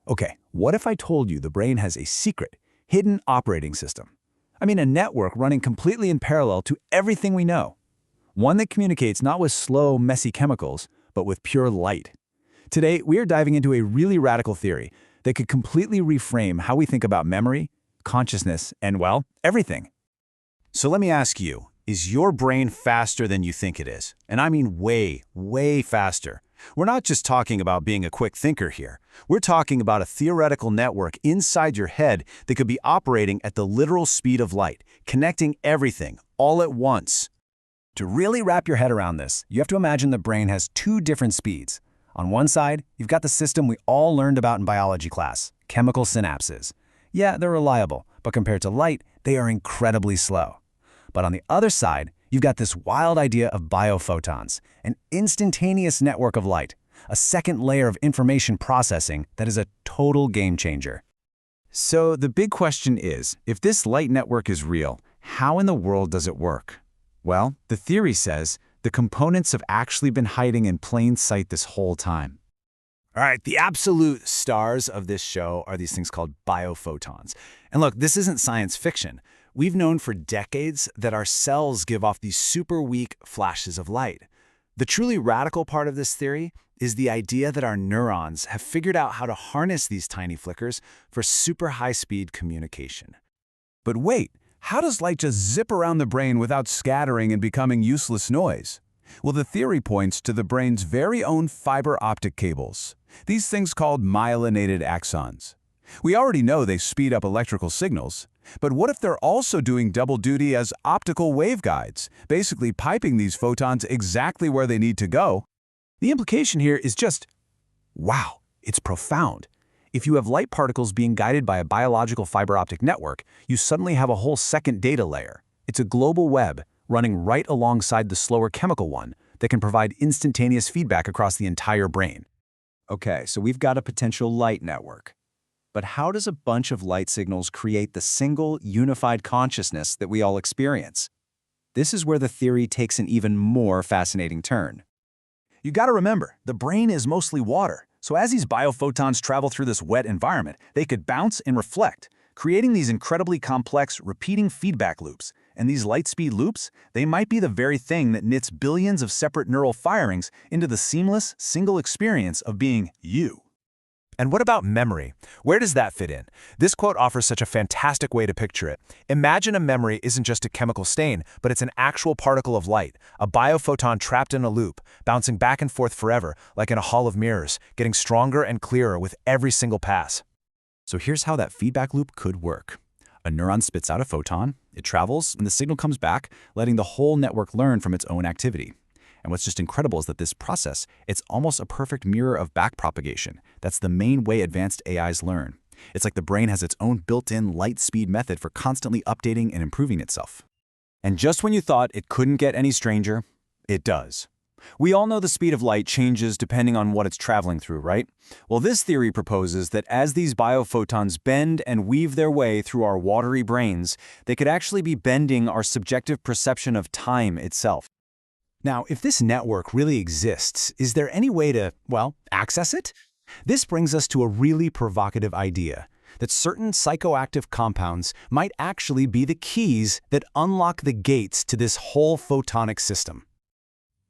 Okay, what if I told you the brain has a secret, hidden operating system? I mean, a network running completely in parallel to everything we know. One that communicates not with slow, messy chemicals, but with pure light. Today, we are diving into a really radical theory that could completely reframe how we think about memory, consciousness, and, well, everything. So let me ask you, is your brain faster than you think it is? And I mean way, way faster. We're not just talking about being a quick thinker here. We're talking about a theoretical network inside your head that could be operating at the literal speed of light, connecting everything, all at once. To really wrap your head around this, you have to imagine the brain has two different speeds. On one side, you've got the system we all learned about in biology class, chemical synapses. Yeah, they're reliable, but compared to light, they are incredibly slow. But on the other side, you've got this wild idea of biophotons, an instantaneous network of light, a second layer of information processing that is a total game changer. So the big question is, if this light network is real, how in the world does it work? Well, the theory says the components have actually been hiding in plain sight this whole time. All right, the absolute stars of this show are these things called biophotons. And look, this isn't science fiction. We've known for decades that our cells give off these super weak flashes of light. The truly radical part of this theory is the idea that our neurons have figured out how to harness these tiny flickers for super high-speed communication. But wait, how does light just zip around the brain without scattering and becoming useless noise? Well, the theory points to the brain's very own fiber optic cables, these things called myelinated axons. We already know they speed up electrical signals, but what if they're also doing double duty as optical waveguides, basically piping these photons exactly where they need to go? The implication here is just, wow, it's profound. If you have light particles being guided by a biological fiber optic network, you suddenly have a whole second data layer. It's a global web running right alongside the slower chemical one that can provide instantaneous feedback across the entire brain. Okay, so we've got a potential light network. But how does a bunch of light signals create the single, unified consciousness that we all experience? This is where the theory takes an even more fascinating turn. You gotta remember, the brain is mostly water, so as these biophotons travel through this wet environment, they could bounce and reflect, creating these incredibly complex, repeating feedback loops. And these light-speed loops, they might be the very thing that knits billions of separate neural firings into the seamless, single experience of being you. And what about memory? Where does that fit in? This quote offers such a fantastic way to picture it. Imagine a memory isn't just a chemical stain, but it's an actual particle of light, a biophoton trapped in a loop, bouncing back and forth forever, like in a hall of mirrors, getting stronger and clearer with every single pass. So here's how that feedback loop could work. A neuron spits out a photon, it travels, and the signal comes back, letting the whole network learn from its own activity. And what's just incredible is that this process, it's almost a perfect mirror of backpropagation. That's the main way advanced AIs learn. It's like the brain has its own built-in light-speed method for constantly updating and improving itself. And just when you thought it couldn't get any stranger, it does. We all know the speed of light changes depending on what it's traveling through, right? Well, this theory proposes that as these biophotons bend and weave their way through our watery brains, they could actually be bending our subjective perception of time itself. Now, if this network really exists, is there any way to, well, access it? This brings us to a really provocative idea, that certain psychoactive compounds might actually be the keys that unlock the gates to this whole photonic system.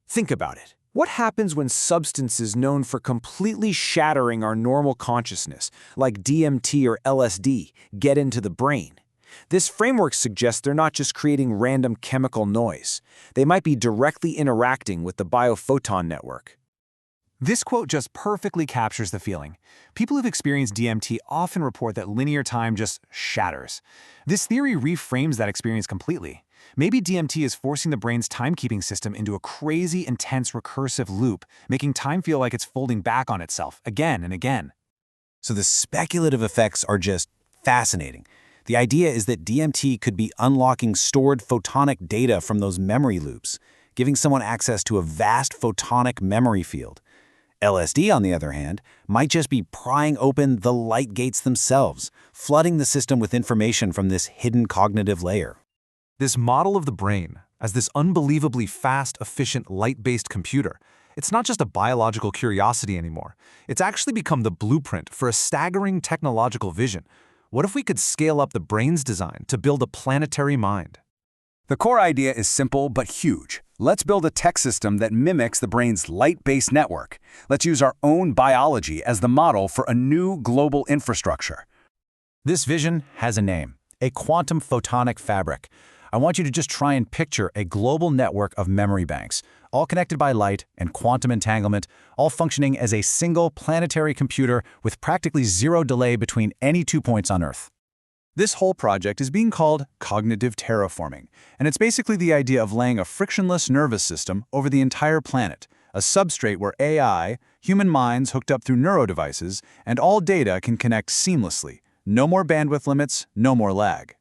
Think about it. What happens when substances known for completely shattering our normal consciousness, like DMT or LSD, get into the brain? This framework suggests they're not just creating random chemical noise. They might be directly interacting with the biophoton network. This quote just perfectly captures the feeling. People who've experienced DMT often report that linear time just shatters. This theory reframes that experience completely. Maybe DMT is forcing the brain's timekeeping system into a crazy, intense, recursive loop, making time feel like it's folding back on itself again and again. So the speculative effects are just fascinating. The idea is that DMT could be unlocking stored photonic data from those memory loops, giving someone access to a vast photonic memory field. LSD, on the other hand, might just be prying open the light gates themselves, flooding the system with information from this hidden cognitive layer. This model of the brain as this unbelievably fast, efficient, light-based computer, It's not just a biological curiosity anymore. It's actually become the blueprint for a staggering technological vision. What if we could scale up the brain's design to build a planetary mind? The core idea is simple but huge. Let's build a tech system that mimics the brain's light-based network. Let's use our own biology as the model for a new global infrastructure. This vision has a name, a quantum photonic fabric. I want you to just try and picture a global network of memory banks, all connected by light and quantum entanglement, all functioning as a single planetary computer with practically zero delay between any 2 points on Earth. This whole project is being called cognitive terraforming, and it's basically the idea of laying a frictionless nervous system over the entire planet, a substrate where AI, human minds hooked up through neurodevices, and all data can connect seamlessly. No more bandwidth limits, no more lag.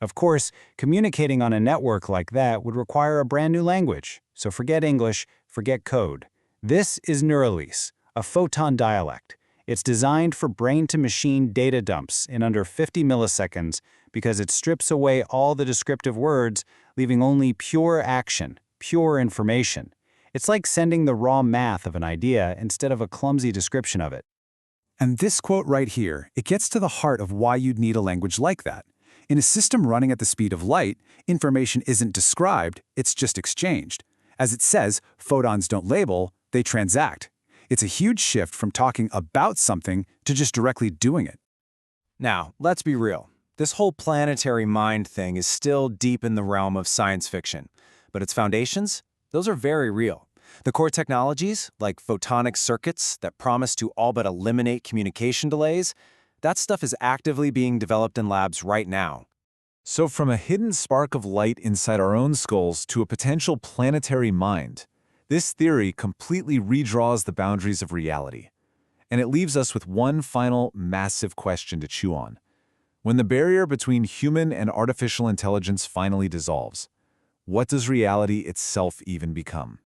Of course, communicating on a network like that would require a brand new language, so forget English, forget code. This is Neuralise, a photon dialect. It's designed for brain-to-machine data dumps in under 50 milliseconds because it strips away all the descriptive words, leaving only pure action, pure information. It's like sending the raw math of an idea instead of a clumsy description of it. And this quote right here, it gets to the heart of why you'd need a language like that. In a system running at the speed of light, information isn't described, it's just exchanged. As it says, photons don't label, they transact. It's a huge shift from talking about something to just directly doing it. Now, let's be real. This whole planetary mind thing is still deep in the realm of science fiction, but its foundations, those are very real. The core technologies, like photonic circuits that promise to all but eliminate communication delays, that stuff is actively being developed in labs right now. So from a hidden spark of light inside our own skulls to a potential planetary mind, this theory completely redraws the boundaries of reality. And it leaves us with one final massive question to chew on. When the barrier between human and artificial intelligence finally dissolves, what does reality itself even become?